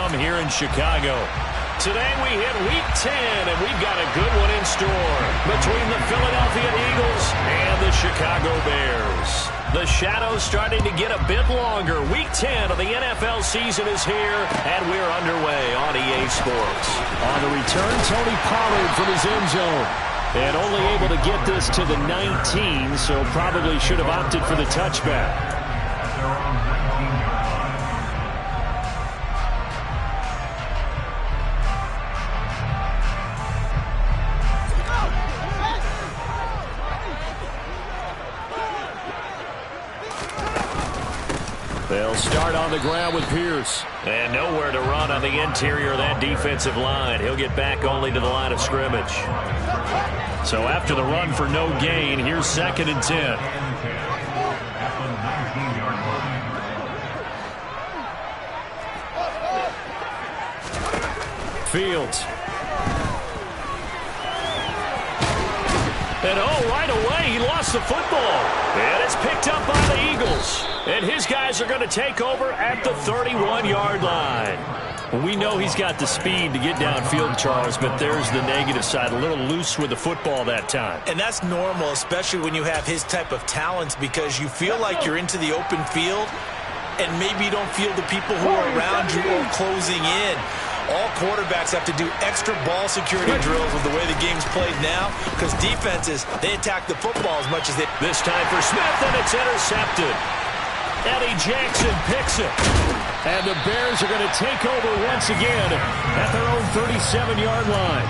from here in Chicago. Today we hit Week 10, and we've got a good one in store between the Philadelphia Eagles and the Chicago Bears. The shadow's starting to get a bit longer. Week 10 of the NFL season is here, and we're underway on EA Sports. On the return, Tony Pollard from his end zone. And only able to get this to the 19, so probably should have opted for the touchback. They'll start on the ground with Pierce. And nowhere to run on the interior of that defensive line. He'll get back only to the line of scrimmage. So after the run for no gain, here's 2nd and 10. Fields. And right away, he lost the football. And it's picked up by the Eagles. And his guys are going to take over at the 31-yard line. Well, we know he's got the speed to get downfield, Charles, but there's the negative side. A little loose with the football that time. And that's normal, especially when you have his type of talents, because you feel like you're into the open field, and maybe you don't feel the people who are around you or closing in. All quarterbacks have to do extra ball security drills with the way the game's played now, because defenses, they attack the football as much as they... This time for Smith, and it's intercepted. Eddie Jackson picks it. And the Bears are going to take over once again at their own 37-yard line.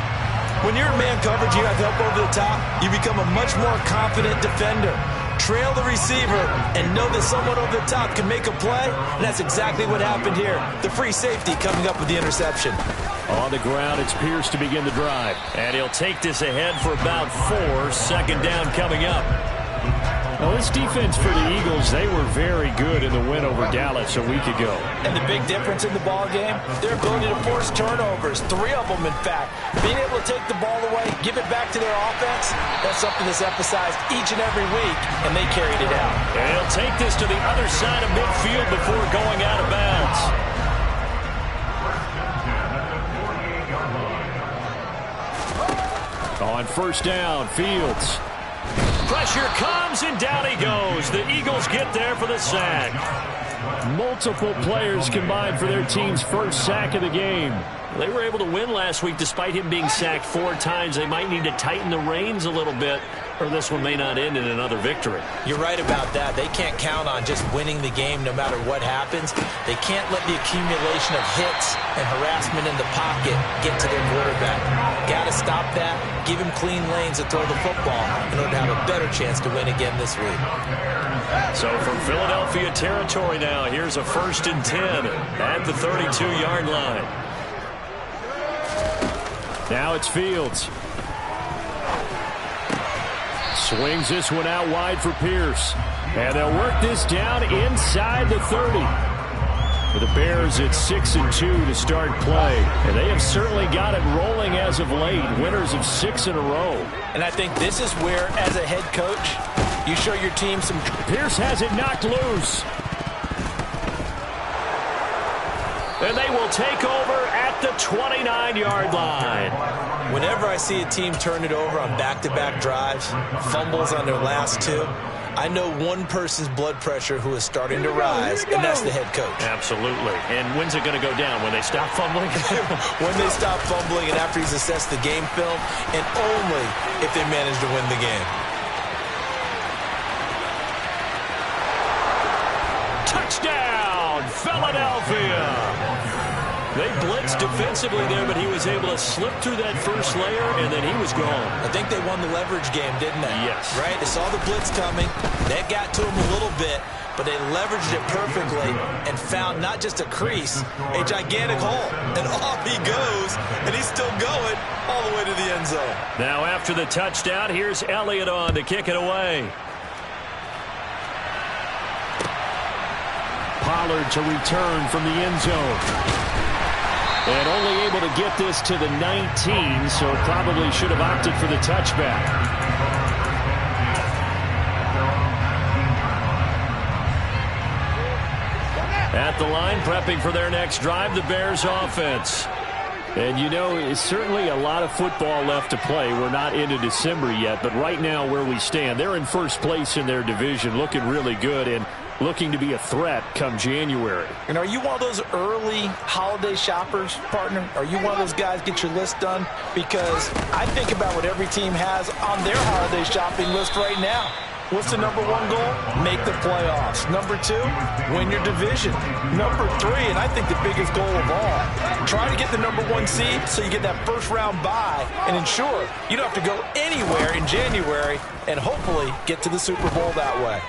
When you're in man coverage, you have help over the top, you become a much more confident defender. Trail the receiver and know that someone over the top can make a play, and that's exactly what happened here. The free safety coming up with the interception. On the ground, it's Pierce to begin the drive. And he'll take this ahead for about 4. 2nd down coming up. Now, this defense for the Eagles, they were very good in the win over Dallas a week ago. And the big difference in the ball game, their ability to force turnovers, 3 of them, in fact. Being able to take the ball away, give it back to their offense, that's something that's emphasized each and every week, and they carried it out. And he'll take this to the other side of midfield before going out of bounds. On 1st down, Fields. Pressure comes, and down he goes. The Eagles get there for the sack. Multiple players combined for their team's first sack of the game. They were able to win last week despite him being sacked 4 times. They might need to tighten the reins a little bit, or this one may not end in another victory. You're right about that. They can't count on just winning the game no matter what happens. They can't let the accumulation of hits and harassment in the pocket get to their quarterback. Got to stop that, give him clean lanes to throw the football in order to have a better chance to win again this week. So from Philadelphia territory now, here's a 1st and 10 at the 32-yard line. Now it's Fields. Swings this one out wide for Pierce. And they'll work this down inside the 30. For the Bears, it's 6 and 2 to start play. And they have certainly got it rolling as of late. Winners of 6 in a row. And I think this is where, as a head coach, you show your team some... Pierce has it knocked loose. And they will take over at the 29-yard line. Whenever I see a team turn it over on back-to-back drives, fumbles on their last 2, I know one person's blood pressure who is starting to rise, and that's the head coach. Absolutely. And when's it going to go down? When they stop fumbling? When they stop fumbling and after he's assessed the game film, and only if they manage to win the game. Touchdown, Philadelphia! They blitzed defensively there, but he was able to slip through that first layer, and then he was gone. I think they won the leverage game, didn't they? Yes. Right? They saw the blitz coming. That got to him a little bit, but they leveraged it perfectly and found not just a crease, a gigantic hole. And off he goes, and he's still going all the way to the end zone. Now after the touchdown, here's Elliott on to kick it away. Pollard to return from the end zone. And only able to get this to the 19, so probably should have opted for the touchback. At the line, prepping for their next drive, the Bears offense. And, you know, it's certainly a lot of football left to play. We're not into December yet, but right now where we stand, they're in first place in their division, looking really good and looking to be a threat come January. And are you one of those early holiday shoppers, partner? Are you one of those guys get your list done? Because I think about what every team has on their holiday shopping list right now. What's the number one goal? Make the playoffs. Number two, win your division. Number three, and I think the biggest goal of all, try to get the number one seed so you get that first round bye and ensure you don't have to go anywhere in January and hopefully get to the Super Bowl that way.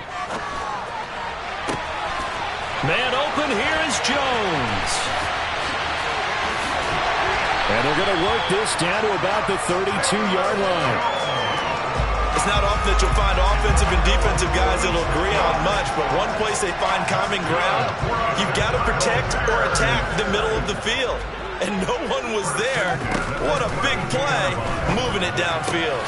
Man open, here is Jones. And they're going to work this down to about the 32-yard line. It's not often that you'll find offensive and defensive guys that will agree on much, but one place they find common ground, you've got to protect or attack the middle of the field. And no one was there. What a big play, moving it downfield.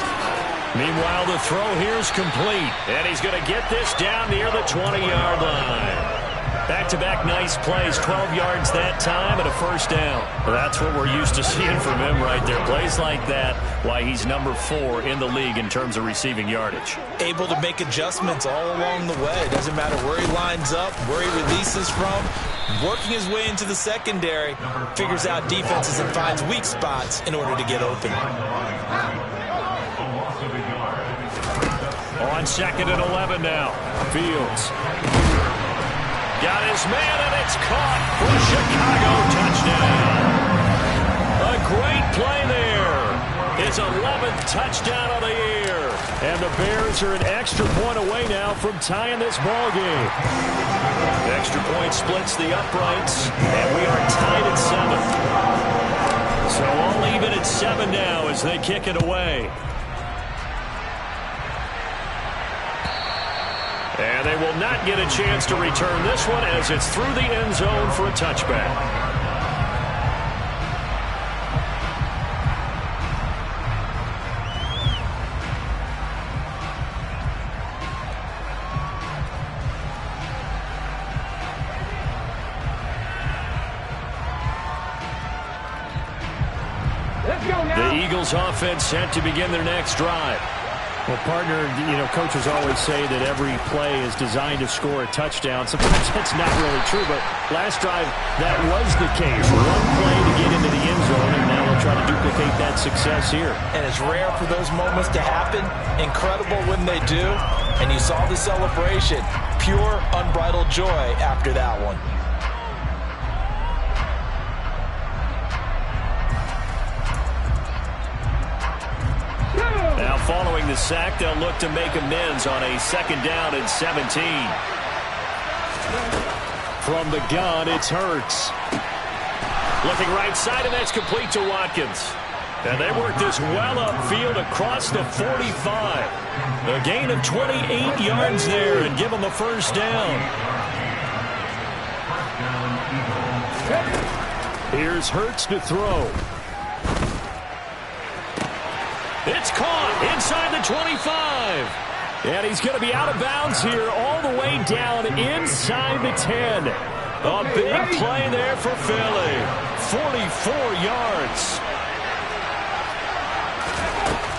Meanwhile, the throw here is complete, and he's going to get this down near the 20-yard line. Back-to-back nice plays, 12 yards that time and a first down. Well, that's what we're used to seeing from him right there. Plays like that, why he's number 4 in the league in terms of receiving yardage. Able to make adjustments all along the way. Doesn't matter where he lines up, where he releases from. Working his way into the secondary, figures out defenses and finds weak spots in order to get open. On 2nd and 11 now, Fields. Got his man, and it's caught for a Chicago touchdown. A great play there. His 11th touchdown of the year. And the Bears are an extra point away now from tying this ball game. The extra point splits the uprights, and we are tied at 7. So all even at 7 now as they kick it away. And they will not get a chance to return this one as it's through the end zone for a touchback. The Eagles offense set to begin their next drive. Well, partner, you know, coaches always say that every play is designed to score a touchdown. Sometimes that's not really true, but last drive, that was the case. One play to get into the end zone, and now they'll try to duplicate that success here. And it's rare for those moments to happen. Incredible when they do. And you saw the celebration. Pure, unbridled joy after that one. Now following the sack, they'll look to make amends on a 2nd down and 17. From the gun, it's Hurts. Looking right side, and that's complete to Watkins. And they work this well upfield across the 45. A gain of 28 yards there and give them a first down. Here's Hurts to throw. It's caught inside the 25. And he's going to be out of bounds here all the way down inside the 10. A big play there for Philly. 44 yards.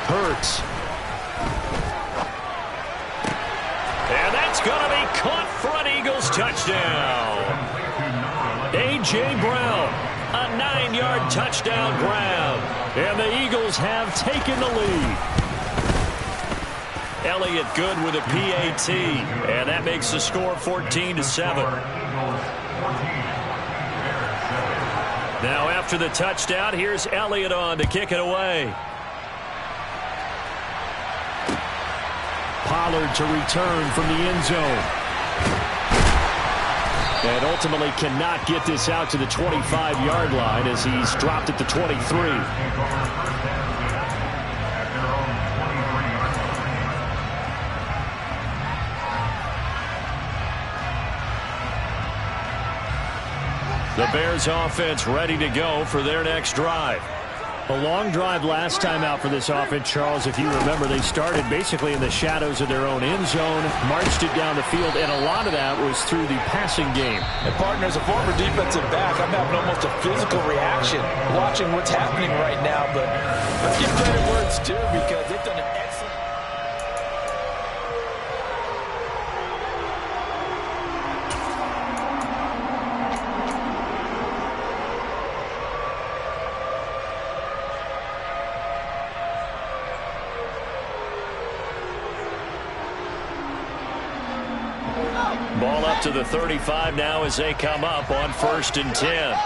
Hurts. And that's going to be caught for an Eagles touchdown. A.J. Brown, a 9-yard touchdown grab. And the Eagles have taken the lead. Elliott good with a PAT. And that makes the score 14-7. Now after the touchdown, here's Elliott on to kick it away. Pollard to return from the end zone. And ultimately cannot get this out to the 25-yard line as he's dropped at the 23. The Bears offense ready to go for their next drive. A long drive last time out for this offense, Charles. If you remember, they started basically in the shadows of their own end zone, marched it down the field, and a lot of that was through the passing game. And, partner, as a former defensive back, I'm having almost a physical reaction watching what's happening right now. But let's give credit where it's due because they've done an excellent... Ball up to the 35 now as they come up on 1st and 10.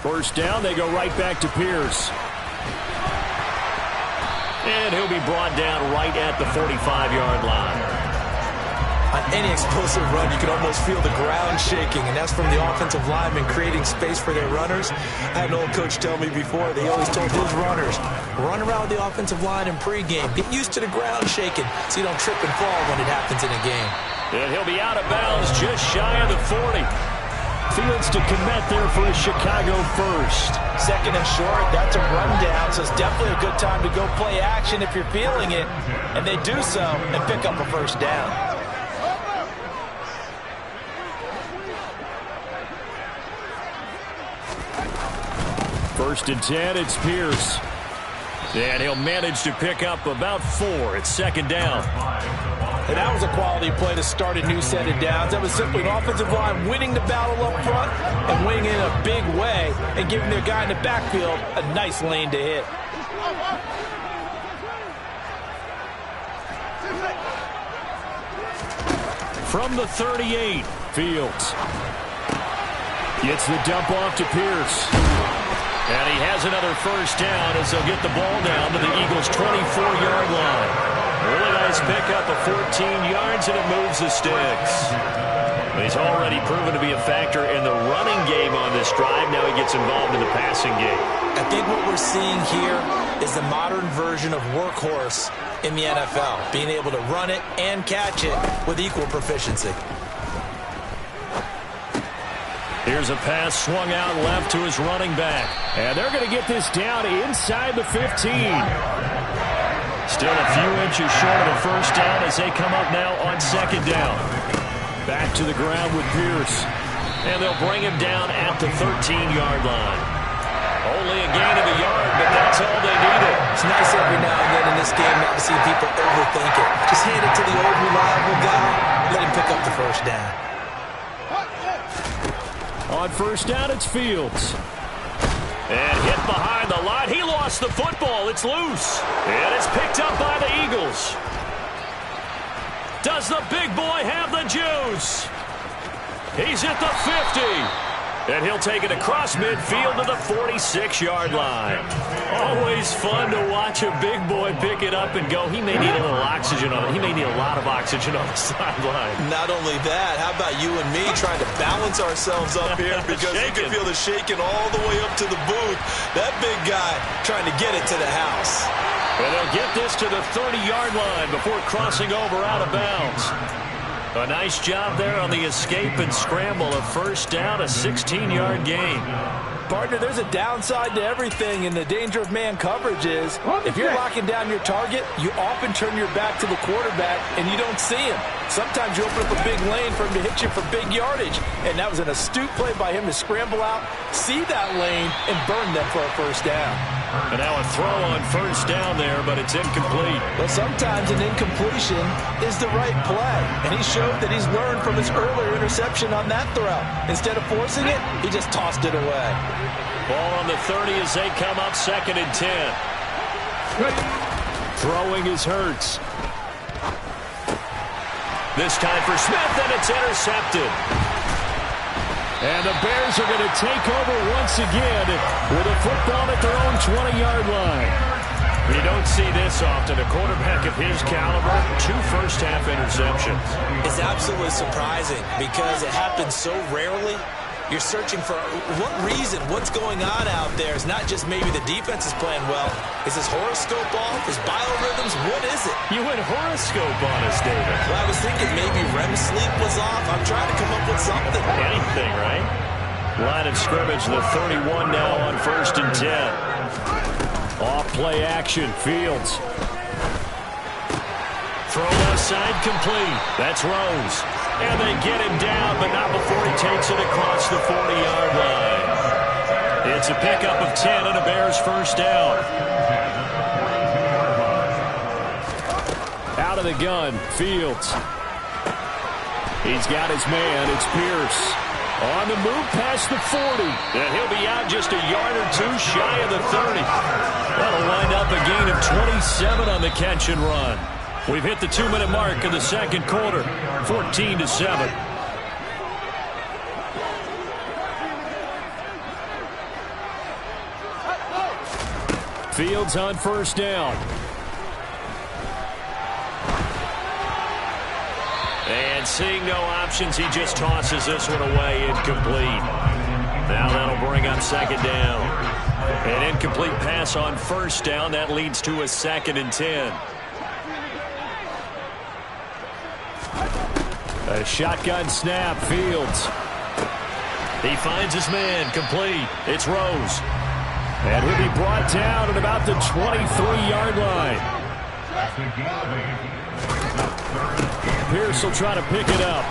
First down, they go right back to Pierce. And he'll be brought down right at the 45-yard line. On any explosive run, you can almost feel the ground shaking, and that's from the offensive linemen creating space for their runners. I had an old coach tell me before, they always told his runners, run around the offensive line in pregame. Get used to the ground shaking so you don't trip and fall when it happens in a game. And he'll be out of bounds just shy of the 40. Fields to commit there for a Chicago first. Second and short, that's a rundown, so it's definitely a good time to go play action if you're feeling it. And they do so and pick up a first down. First and 10, it's Pierce. And he'll manage to pick up about 4. It's 2nd down. And that was a quality play to start a new set of downs. That was simply an offensive line winning the battle up front and winning in a big way and giving their guy in the backfield a nice lane to hit. From the 38, Fields gets the dump off to Pierce. And he has another first down as they'll get the ball down to the Eagles' 24-yard line. Really nice pickup of 14 yards, and it moves the sticks. He's already proven to be a factor in the running game on this drive. Now he gets involved in the passing game. I think what we're seeing here is the modern version of workhorse in the NFL, being able to run it and catch it with equal proficiency. Here's a pass swung out left to his running back. And they're going to get this down inside the 15. Still a few inches short of the first down as they come up now on 2nd down. Back to the ground with Pierce. And they'll bring him down at the 13-yard line. Only a gain of a yard, but that's all they needed. It's nice every now and then in this game not to see people overthink it. Just hand it to the old reliable guy. Let him pick up the first down. On 1st down, it's Fields. And hit behind the line. He lost the football. It's loose. And it's picked up by the Eagles. Does the big boy have the juice? He's at the 50. And he'll take it across midfield to the 46-yard line. Always fun to watch a big boy pick it up and go. He may need a little oxygen on it. He may need a lot of oxygen on the sideline. Not only that, how about you and me trying to balance ourselves up here because you can feel the shaking all the way up to the booth. That big guy trying to get it to the house. And they'll get this to the 30-yard line before crossing over out of bounds. A nice job there on the escape and scramble. A first down, a 16-yard gain. Partner, there's a downside to everything, and the danger of man coverage is if you're locking down your target, you often turn your back to the quarterback, and you don't see him. Sometimes you open up a big lane for him to hit you for big yardage, and that was an astute play by him to scramble out, see that lane, and burn them for a first down. And now a throw on first down there, but it's incomplete. Well, sometimes an incompletion is the right play, and he showed that he's learned from his earlier interception on that throw. Instead of forcing it, he just tossed it away. Ball on the 30 as they come up 2nd and 10. Throwing is Hurts. This time for Smith, and it's intercepted. And the Bears are going to take over once again with a football at their own 20-yard line. You don't see this often. A quarterback of his caliber, 2 first-half interceptions. It's absolutely surprising because it happens so rarely. You're searching for what reason, what's going on out there. It's not just maybe the defense is playing well. Is his horoscope off? His biorhythms? What is it? You went horoscope on us, David. Well, I was thinking maybe REM sleep was off. I'm trying to come up with something. Anything, right? Line of scrimmage, the 31 now on 1st and 10. Off play action, Fields. Throw left side complete. That's Rose. And they get him down, but not before he takes it across the 40-yard line. It's a pickup of 10 and a Bears first down. Out of the gun, Fields. He's got his man. It's Pierce. On the move past the 40. And he'll be out just a yard or two shy of the 30. That'll wind up a gain of 27 on the catch and run. We've hit the 2-minute mark of the second quarter. 14-7. Fields on first down. And seeing no options, he just tosses this one away, incomplete. Now that'll bring up second down. An incomplete pass on first down. That leads to a 2nd and 10. A shotgun snap, Fields. He finds his man, complete. It's Rose. And he'll be brought down at about the 23-yard line. Pierce will try to pick it up.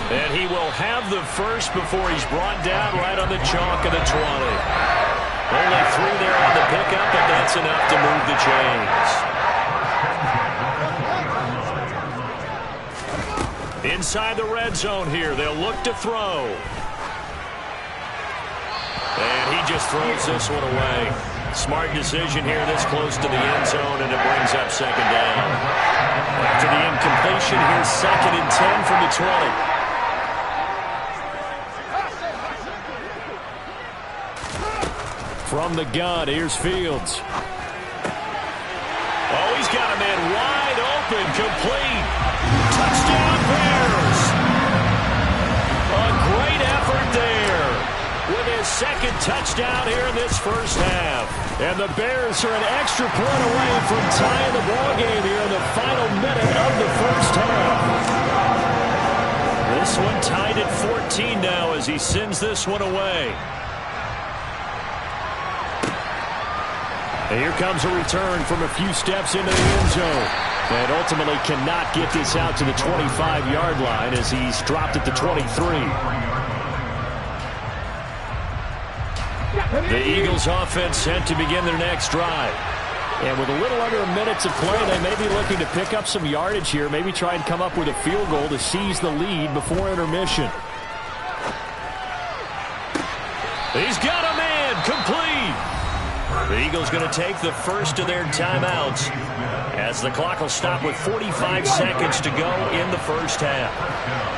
And he will have the first before he's brought down right on the chalk of the 20. Only 3 there on the pickup, but that's enough to move the chains. Inside the red zone here, they'll look to throw. And he just throws this one away. Smart decision here this close to the end zone, and it brings up second down. After the incompletion, here's 2nd and 10 from the 20. From the gun, here's Fields. Oh, he's got a man wide open, complete. Touchdown, Bears. A great effort there with his 2nd touchdown here in this first half. And the Bears are an extra point away from tying the ball game here in the final minute of the first half. This one tied at 14 now as he sends this one away. And here comes a return from a few steps into the end zone. And ultimately cannot get this out to the 25-yard line as he's dropped at the 23. The Eagles offense set to begin their next drive. And with a little under a minute to play, they may be looking to pick up some yardage here, maybe try and come up with a field goal to seize the lead before intermission. He's got a man, complete. The Eagles going to take the first of their timeouts as the clock will stop with 45 seconds to go in the first half.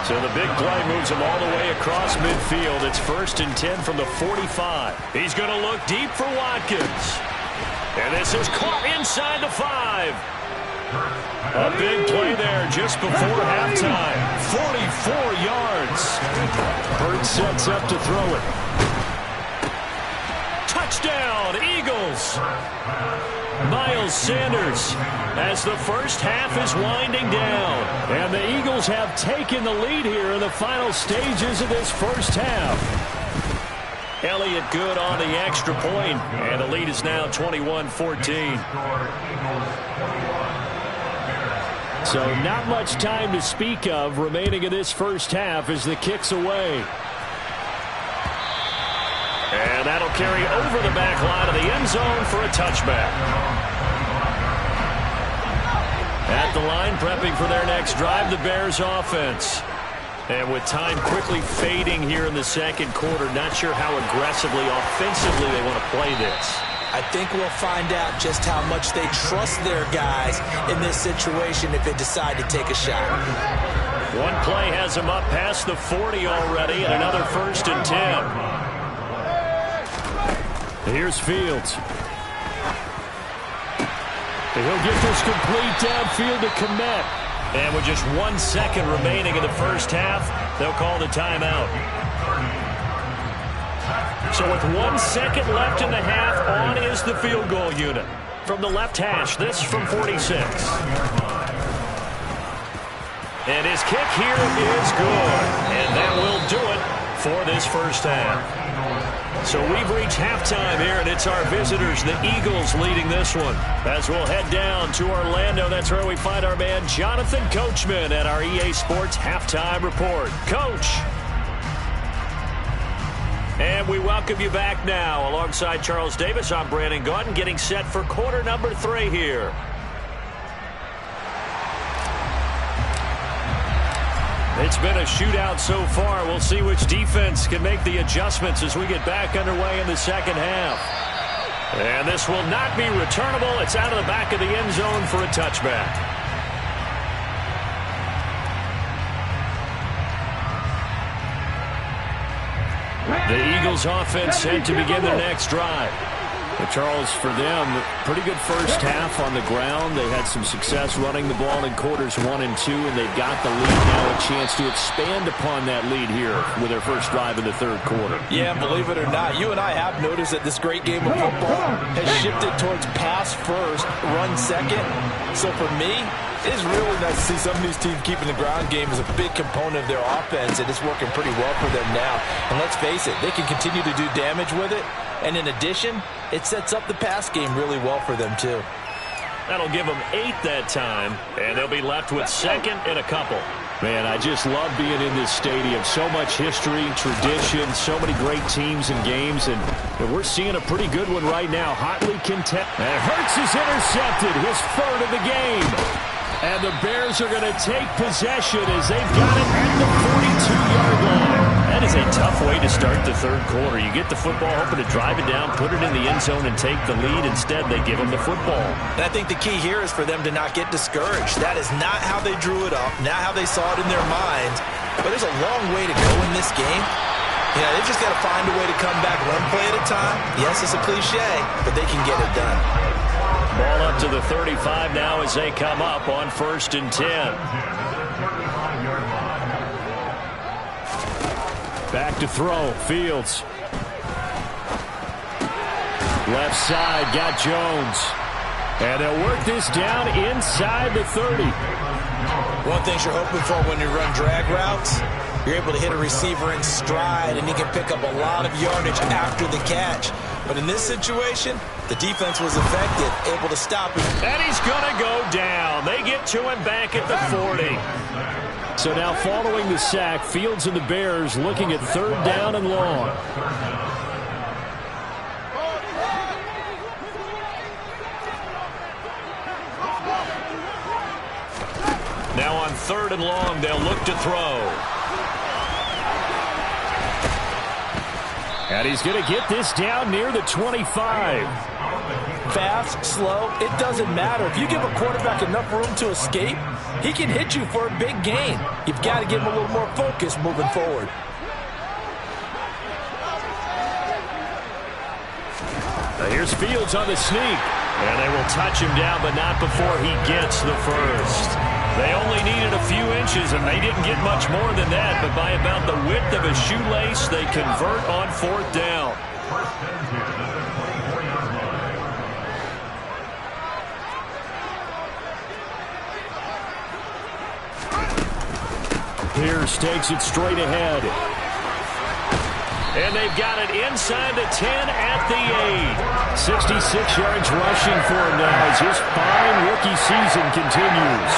So the big play moves him all the way across midfield. It's 1st and 10 from the 45. He's going to look deep for Watkins. And this is caught inside the 5. A big play there just before halftime. 44 yards. Bird sets up to throw it. Touchdown, Eagles. Miles Sanders as the first half is winding down. And the Eagles have taken the lead here in the final stages of this first half. Elliott good on the extra point, and the lead is now 21-14. So not much time to speak of remaining in this first half as the kick's away. And that'll carry over the back line of the end zone for a touchback. At the line, prepping for their next drive, the Bears offense. And with time quickly fading here in the second quarter, not sure how aggressively, offensively they want to play this. I think we'll find out just how much they trust their guys in this situation if they decide to take a shot. One play has them up past the 40 already, and another 1st and 10. Here's Fields. And he'll get this complete downfield to Kmet. And with just 1 second remaining in the first half, they'll call the timeout. So with 1 second left in the half, on is the field goal unit. From the left hash, this from 46. And his kick here is good. And that will do it for this first half. So we've reached halftime here, and it's our visitors, the Eagles, leading this one. As we'll head down to Orlando, that's where we find our man Jonathan Coachman at our EA Sports Halftime Report. Coach. And we welcome you back now. Alongside Charles Davis, I'm Brandon Gaudin, getting set for quarter number 3 here. It's been a shootout so far. We'll see which defense can make the adjustments as we get back underway in the second half. And this will not be returnable. It's out of the back of the end zone for a touchback. The Eagles offense set to begin their next drive. But Charles, for them, pretty good first half on the ground. They had some success running the ball in quarters 1 and 2, and they've got the lead now, a chance to expand upon that lead here with their first drive in the third quarter. Yeah, believe it or not, you and I have noticed that this great game of football has shifted towards pass first, run second. So for me, it is really nice to see some of these teams keeping the ground game as a big component of their offense, and it's working pretty well for them now. And let's face it, they can continue to do damage with it. And in addition, it sets up the pass game really well for them, too. That'll give them 8 that time, and they'll be left with second and a couple. Man, I just love being in this stadium. So much history, tradition, so many great teams and games, and we're seeing a pretty good one right now. Hotly contested. And Hurts is intercepted, his third of the game. And the Bears are going to take possession as they've got it at the 42-yard line. That is a tough way to start the third quarter. You get the football, hoping to drive it down, put it in the end zone, and take the lead. Instead, they give them the football. And I think the key here is for them to not get discouraged. That is not how they drew it up, not how they saw it in their minds. But there's a long way to go in this game. Yeah, they just got to find a way to come back one play at a time. Yes, it's a cliche, but they can get it done. Ball up to the 35 now as they come up on 1st and 10. Back to throw, Fields. Left side, got Jones. And they'll work this down inside the 30. One thing you're hoping for when you run drag routes, you're able to hit a receiver in stride, and he can pick up a lot of yardage after the catch. But in this situation, the defense was effective, able to stop him. And he's going to go down. They get to him back at the 40. So now following the sack, Fields and the Bears looking at 3rd down and long. Now on 3rd and long, they'll look to throw. And he's going to get this down near the 25. Fast, slow, it doesn't matter. If you give a quarterback enough room to escape, he can hit you for a big gain. You've got to give him a little more focus moving forward. Now here's Fields on the sneak. And they will touch him down, but not before he gets the first. They only needed a few inches, and they didn't get much more than that. But by about the width of a shoelace, they convert on 4th down. Pierce takes it straight ahead. And they've got it inside the 10 at the 8. 66 yards rushing for him now as his fine rookie season continues.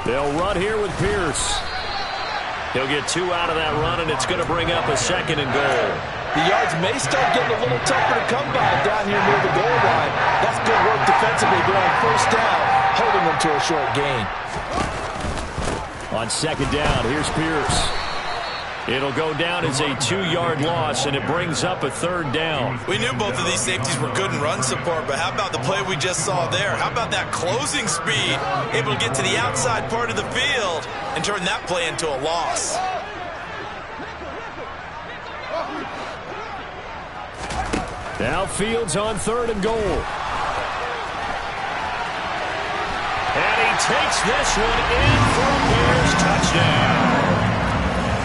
They'll run here with Pierce. He'll get 2 out of that run, and it's going to bring up a 2nd and goal. The yards may start getting a little tougher to come by down here near the goal line. That's good work defensively, but on 1st down, holding them to a short gain. On 2nd down, here's Pierce. It'll go down as a 2-yard loss, and it brings up a 3rd down. We knew both of these safeties were good in run support, but how about the play we just saw there? How about that closing speed? Able to get to the outside part of the field and turn that play into a loss. Now Fields on 3rd and goal. And he takes this one in for a Bears touchdown.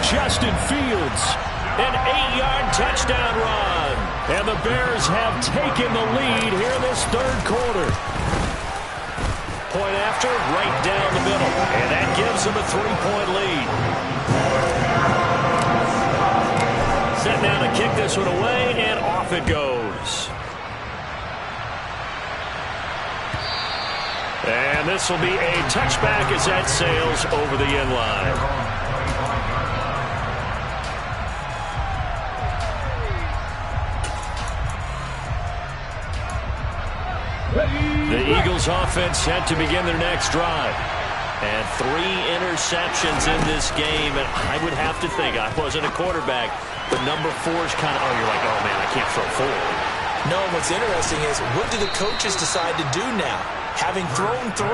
Justin Fields, an 8-yard touchdown run. And the Bears have taken the lead here in this 3rd quarter. point after, right down the middle. And that gives them a 3-point lead. Set now to kick this one away, and off it goes. And this will be a touchback as that sails over the end line. The Eagles offense set to begin their next drive. And 3 interceptions in this game. And I would have to think, I wasn't a quarterback, but number 4 is kind of, you're like, oh, man, I can't throw 4. No, what's interesting is, what do the coaches decide to do now? Having thrown 3,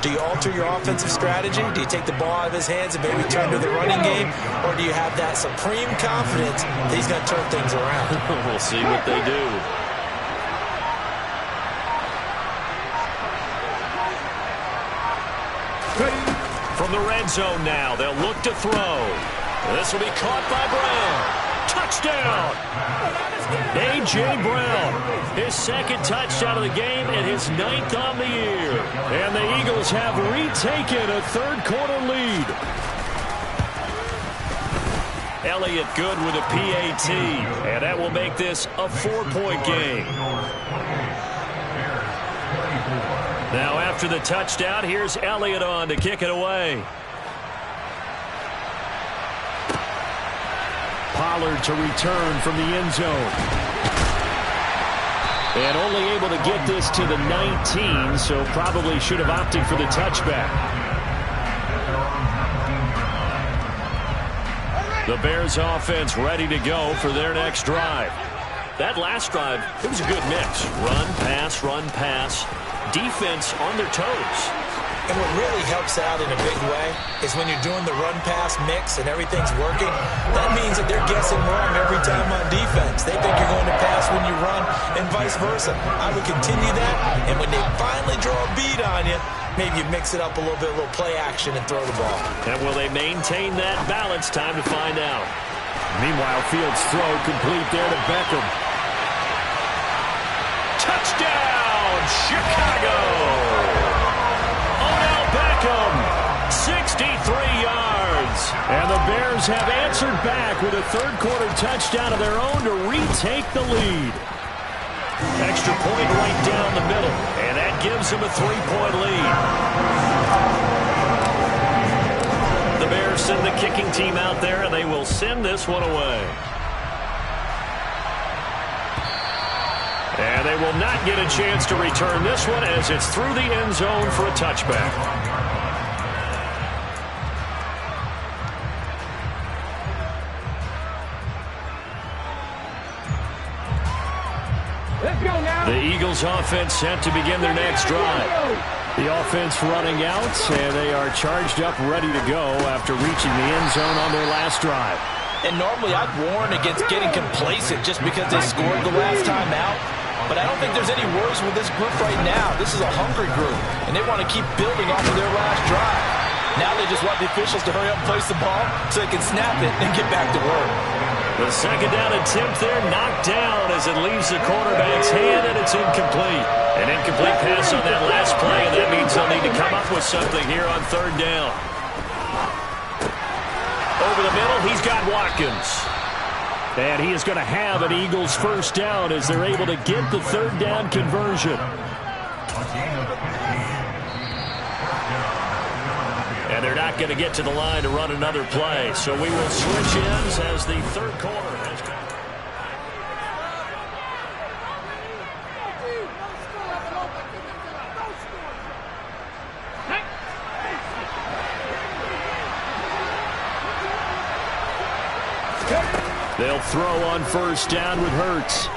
do you alter your offensive strategy? Do you take the ball out of his hands and maybe turn to the running game? Or do you have that supreme confidence that he's going to turn things around? We'll see what they do. From the red zone now, they'll look to throw. This will be caught by Brown. Touchdown! A.J. Brown, his second touchdown of the game and his 9th on the year. And the Eagles have retaken a third-quarter lead. Elliott good with a PAT, and that will make this a 4-point game. Now after the touchdown, here's Elliott on to kick it away. Pollard to return from the end zone. And only able to get this to the 19, so probably should have opted for the touchback. The Bears offense ready to go for their next drive. That last drive, it was a good mix. Run, pass. Defense on their toes. And what really helps out in a big way is when you're doing the run-pass mix and everything's working, that means that they're guessing wrong every time on defense. They think you're going to pass when you run and vice versa. I would continue that, and when they finally draw a beat on you, maybe you mix it up a little bit, a little play action, and throw the ball. And will they maintain that balance? Time to find out. Meanwhile, Fields' throw complete there to Beckham. Touchdown, Chicago! Odell Beckham, 63 yards. And the Bears have answered back with a third-quarter touchdown of their own to retake the lead. Extra point right down the middle, and that gives them a 3-point lead. The Bears send the kicking team out there, and they will send this one away. And they will not get a chance to return this one as it's through the end zone for a touchback. The Eagles offense set to begin their next drive. The offense running out, and they are charged up, ready to go after reaching the end zone on their last drive. And normally I'd warn against getting complacent just because they scored the last time out. But I don't think there's any worries with this group right now. This is a hungry group, and they want to keep building off of their last drive. Now they just want the officials to hurry up and place the ball so they can snap it and get back to work. The second down attempt there knocked down as it leaves the quarterback's hand, and it's incomplete. An incomplete pass on that last play, and that means they'll need to come up with something here on third down. Over the middle, he's got Watkins. And he is going to have an Eagles first down as they're able to get the third down conversion. And they're not going to get to the line to run another play. So we will switch ends as the third quarter has come. They'll throw on first down with Hurts.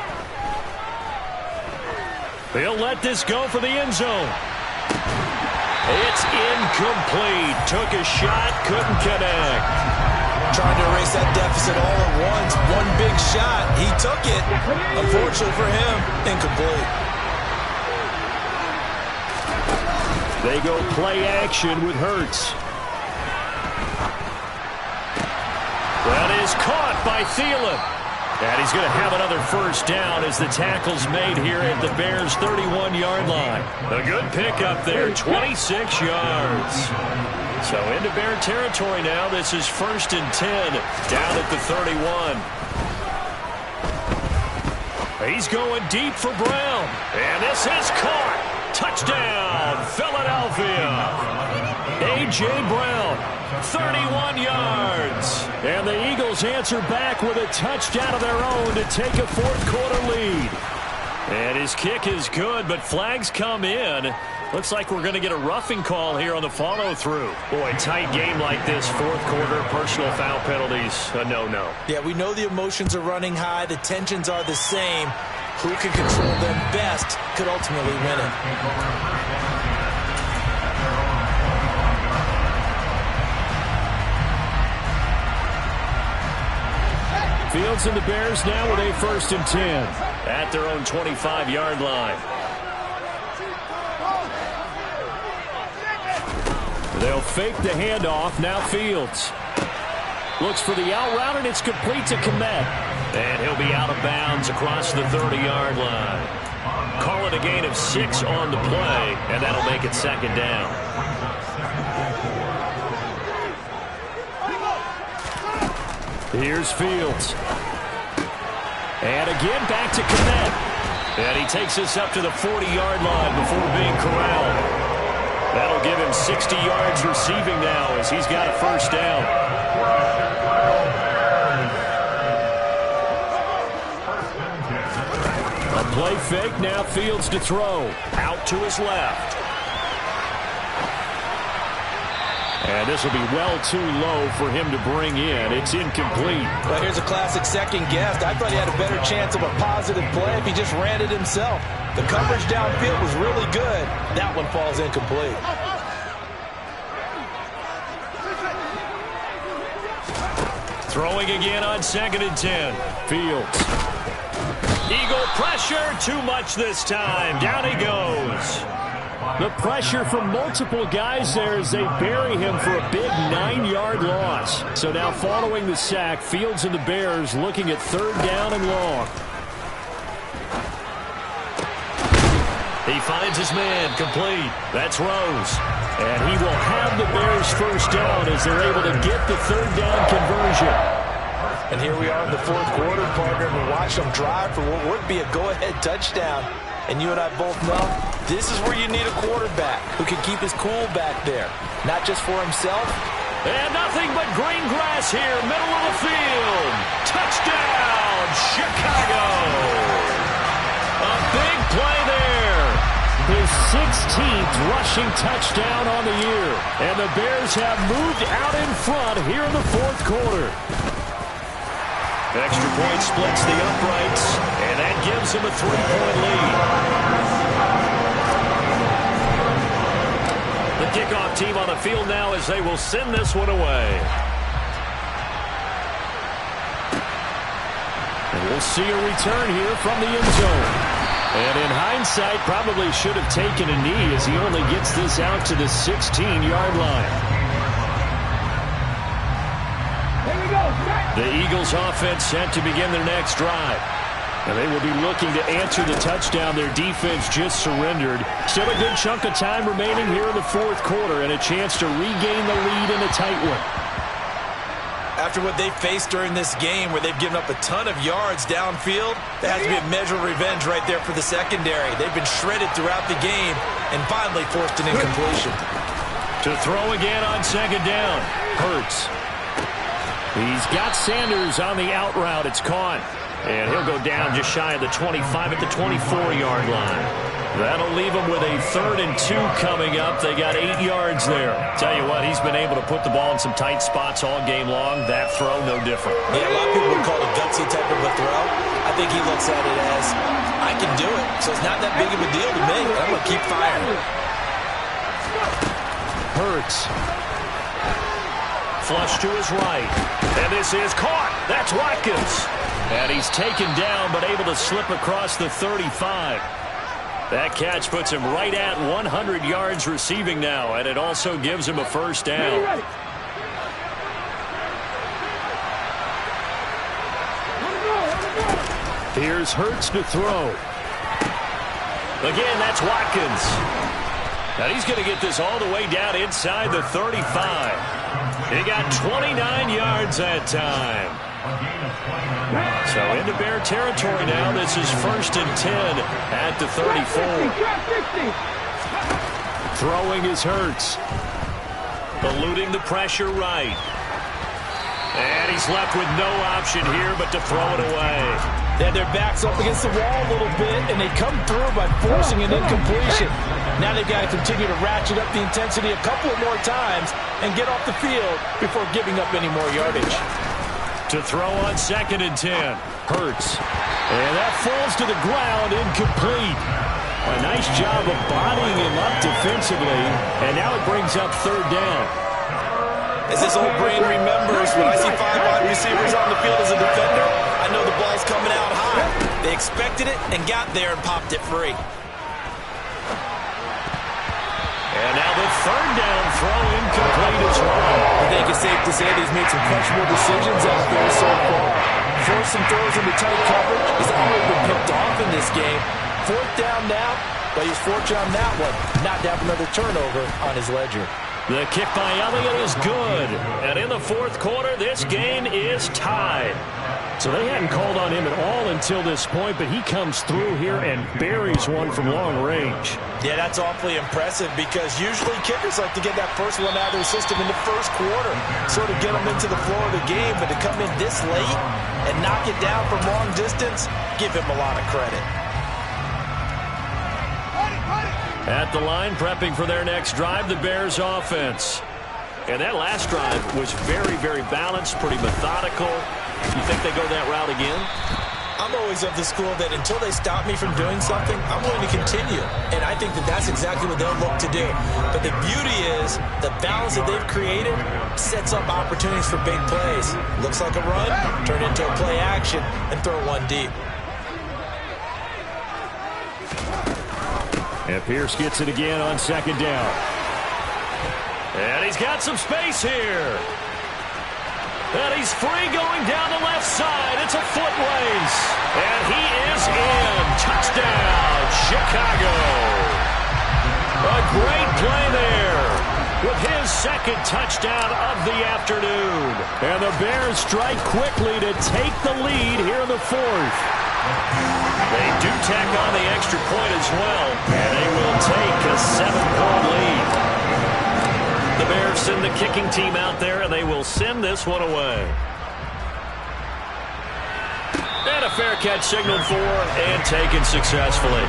They'll let this go for the end zone. It's incomplete. Took a shot, couldn't connect. Trying to erase that deficit all at once. One big shot. He took it. Unfortunately for him, incomplete. They go play action with Hurts. That is caught by Thielen. And he's going to have another first down as the tackle's made here at the Bears' 31-yard line. A good pickup there, 26 yards. So into Bear territory now. This is 1st and 10 down at the 31. He's going deep for Brown. And this is caught. Touchdown, Philadelphia. A.J. Brown, 31 yards. And the Eagles answer back with a touchdown of their own to take a fourth-quarter lead. And his kick is good, but flags come in. Looks like we're going to get a roughing call here on the follow-through. Boy, tight game like this, fourth quarter, personal foul penalties, a no-no. Yeah, we know the emotions are running high. The tensions are the same. Who can control them best could ultimately win it. Fields and the Bears now with a 1st and 10 at their own 25-yard line. They'll fake the handoff. Now Fields looks for the out route, and it's complete to Kmet. And he'll be out of bounds across the 30-yard line. Call it a gain of 6 on the play, and that'll make it 2nd down. Here's Fields. And again back to Kmet. And he takes us up to the 40-yard line before being corralled. That'll give him 60 yards receiving now as he's got a first down. A play fake, now Fields to throw. Out to his left. And this will be well too low for him to bring in. It's incomplete. Well, here's a classic second guess. I thought he had a better chance of a positive play if he just ran it himself. The coverage downfield was really good. That one falls incomplete. Throwing again on 2nd and 10. Fields. Eagle pressure, too much this time. Down he goes. The pressure from multiple guys there as they bury him for a big 9-yard loss. So now following the sack, Fields and the Bears looking at 3rd down and long. He finds his man, complete. That's Rose. And he will have the Bears first down as they're able to get the 3rd down conversion. And here we are in the 4th quarter, partner, and we watch them drive for what would be a go-ahead touchdown. And you and I both know this is where you need a quarterback who can keep his cool back there. Not just for himself. And nothing but green grass here, middle of the field. Touchdown, Chicago. A big play there. His 16th rushing touchdown on the year. And the Bears have moved out in front here in the 4th quarter. Extra point splits the uprights, and that gives him a 3-point lead. The kickoff team on the field now as they will send this one away. And we'll see a return here from the end zone. And in hindsight, probably should have taken a knee as he only gets this out to the 16-yard line. The Eagles offense set to begin their next drive. And they will be looking to answer the touchdown their defense just surrendered. Still a good chunk of time remaining here in the 4th quarter and a chance to regain the lead in a tight one. After what they faced during this game where they've given up a ton of yards downfield, there has to be a measure of revenge right there for the secondary. They've been shredded throughout the game and finally forced an incompletion. To throw again on 2nd down. Hurts. He's got Sanders on the out route. It's caught. And he'll go down just shy of the 25 at the 24-yard line. That'll leave him with a 3rd and 2 coming up. They got 8 yards there. Tell you what, he's been able to put the ball in some tight spots all game long. That throw, no different. Yeah, a lot of people would call it a gutsy type of a throw. I think he looks at it as, I can do it, so it's not that big of a deal to me. I'm going to keep firing. Hurts. Flush to his right. And this is caught. That's Watkins. And he's taken down but able to slip across the 35. That catch puts him right at 100 yards receiving now, and it also gives him a first down. Here's Hurts to throw. Again, that's Watkins. And he's going to get this all the way down inside the 35. He got 29 yards that time. So into Bear territory now. This is 1st and 10 at the 34. Throwing is Hurts. Eluding the pressure right. And he's left with no option here but to throw it away. They had their backs up against the wall a little bit, and they come through by forcing an incompletion. Now they've got to continue to ratchet up the intensity a couple of more times and get off the field before giving up any more yardage. To throw on 2nd and 10. Hurts. And that falls to the ground, incomplete. A nice job of bodying him up defensively, and now it brings up 3rd down. As his old brain remembers, when I see 5 wide receivers on the field as a defender, I know the ball's coming out high. They expected it and got there and popped it free. And now the 3rd down throw incomplete as well. I think it's safe to say that he's made some questionable decisions out there so far. Forced some throws into tight coverage. He's already been picked off in this game. 4th down now, but he's fortunate on that one, not to have another turnover on his ledger. The kick by Elliott is good. And in the 4th quarter, this game is tied. So they hadn't called on him at all until this point, but he comes through here and buries one from long range. Yeah, that's awfully impressive because usually kickers like to get that first one out of their system in the 1st quarter, sort of get them into the flow of the game, but to come in this late and knock it down from long distance, give him a lot of credit. At the line, prepping for their next drive, the Bears offense. And that last drive was very, very balanced, pretty methodical. You think they go that route again? I'm always of the school that until they stop me from doing something, I'm going to continue. And I think that that's exactly what they'll look to do. But the beauty is the balance that they've created sets up opportunities for big plays. Looks like a run, turn into a play action, and throw one deep. And Pierce gets it again on 2nd down. And he's got some space here. And he's free going down the left side. It's a foot race. And he is in. Touchdown, Chicago. A great play there with his 2nd touchdown of the afternoon. And the Bears strike quickly to take the lead here in the 4th. They do tack on the extra point as well, and they will take a 7-point lead. The Bears send the kicking team out there, and they will send this one away. And a fair catch signaled for and taken successfully.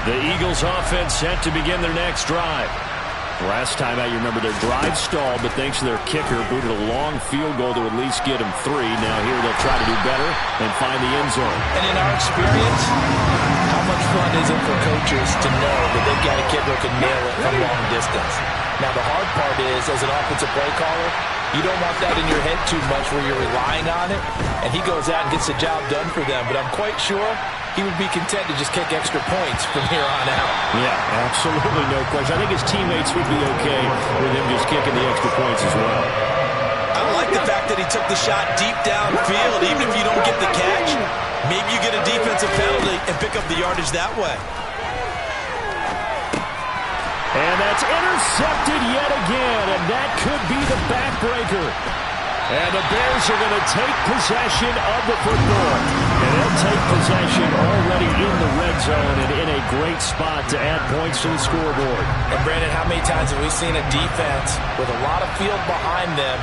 The Eagles offense set to begin their next drive. Last time out, you remember their drive stalled, but thanks to their kicker, booted a long field goal to at least get them 3. Now here they'll try to do better and find the end zone. And in our experience, how much fun is it for coaches to know that they've got a kicker who can nail it from long distance? Now the hard part is, as an offensive play caller, you don't want that in your head too much where you're relying on it, and he goes out and gets the job done for them. But I'm quite sure he would be content to just kick extra points from here on out. Yeah, absolutely no question. I think his teammates would be okay with him just kicking the extra points as well. I like the fact that he took the shot deep downfield. Even if you don't get the catch, maybe you get a defensive penalty and pick up the yardage that way. And that's intercepted yet again, and that could be the backbreaker. And the Bears are going to take possession of the football. And they'll take possession already in the red zone and in a great spot to add points to the scoreboard. And Brandon, how many times have we seen a defense with a lot of field behind them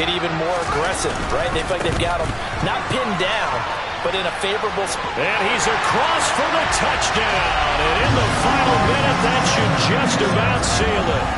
get even more aggressive, right? They feel like they've got them not pinned down, but in a favorable spot. And he's across for the touchdown. And in the final minute, that should just about seal it.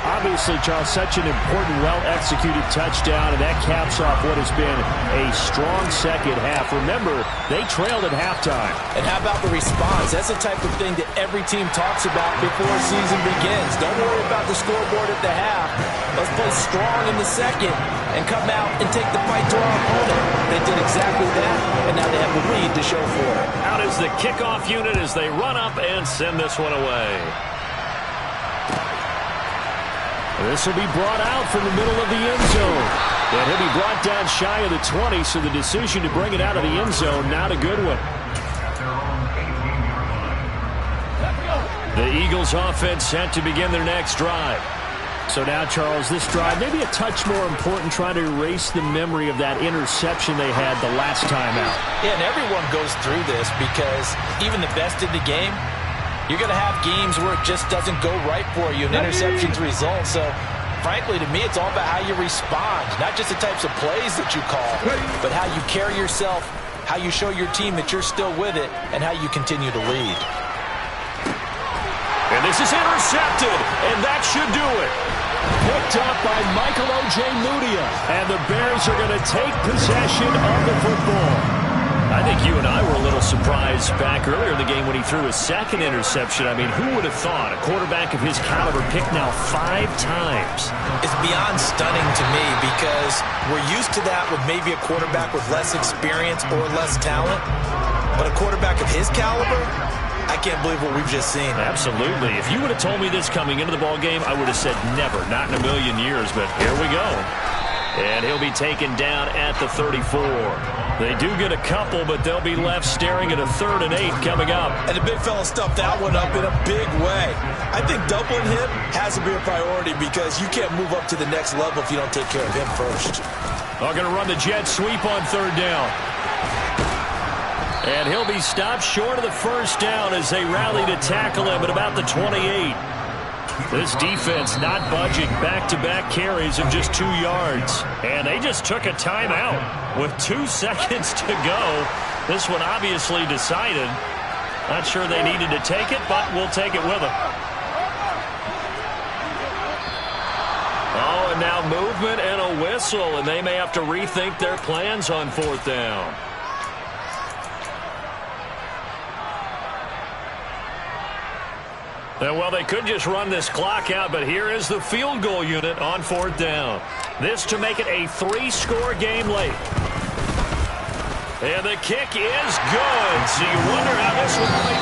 Obviously, Charles, such an important, well-executed touchdown, and that caps off what has been a strong second half. Remember, they trailed at halftime. And how about the response? That's the type of thing that every team talks about before a season begins. Don't worry about the scoreboard at the half. Let's play strong in the second and come out and take the fight to our opponent. They did exactly that, and now they have lead to show for it. Out is the kickoff unit as they run up and send this one away. This will be brought out from the middle of the end zone. And he'll be brought down shy of the 20, so the decision to bring it out of the end zone, not a good one. The Eagles offense set to begin their next drive. So now, Charles, this drive maybe a touch more important, trying to erase the memory of that interception they had the last time out. Yeah, and everyone goes through this because even the best in the game, you're going to have games where it just doesn't go right for you, and interceptions result. So, frankly, to me, it's all about how you respond, not just the types of plays that you call, but how you carry yourself, how you show your team that you're still with it, and how you continue to lead. And this is intercepted, and that should do it. Picked up by Michael O.J. Mudia, and the Bears are going to take possession of the football. I think you and I were a little surprised back earlier in the game when he threw his second interception. I mean, who would have thought a quarterback of his caliber picked now 5 times? It's beyond stunning to me because we're used to that with maybe a quarterback with less experience or less talent. But a quarterback of his caliber, I can't believe what we've just seen. Absolutely. If you would have told me this coming into the ball game, I would have said never, not in a million years. But here we go. And he'll be taken down at the 34. They do get a couple, but they'll be left staring at a 3rd and 8 coming up. And the big fella stuffed that one up in a big way. I think doubling him has to be a priority because you can't move up to the next level if you don't take care of him first. They're going to run the jet sweep on 3rd down. And he'll be stopped short of the 1st down as they rally to tackle him at about the 28. This defense not budging, back-to-back carries of just 2 yards. And they just took a timeout with 2 seconds to go. This one obviously decided. Not sure they needed to take it, but we'll take it with them. Oh, and now movement and a whistle, and they may have to rethink their plans on 4th down. Well, they could just run this clock out, but here is the field goal unit on 4th down. This to make it a 3-score game late. And the kick is good, so you wonder how this one might be.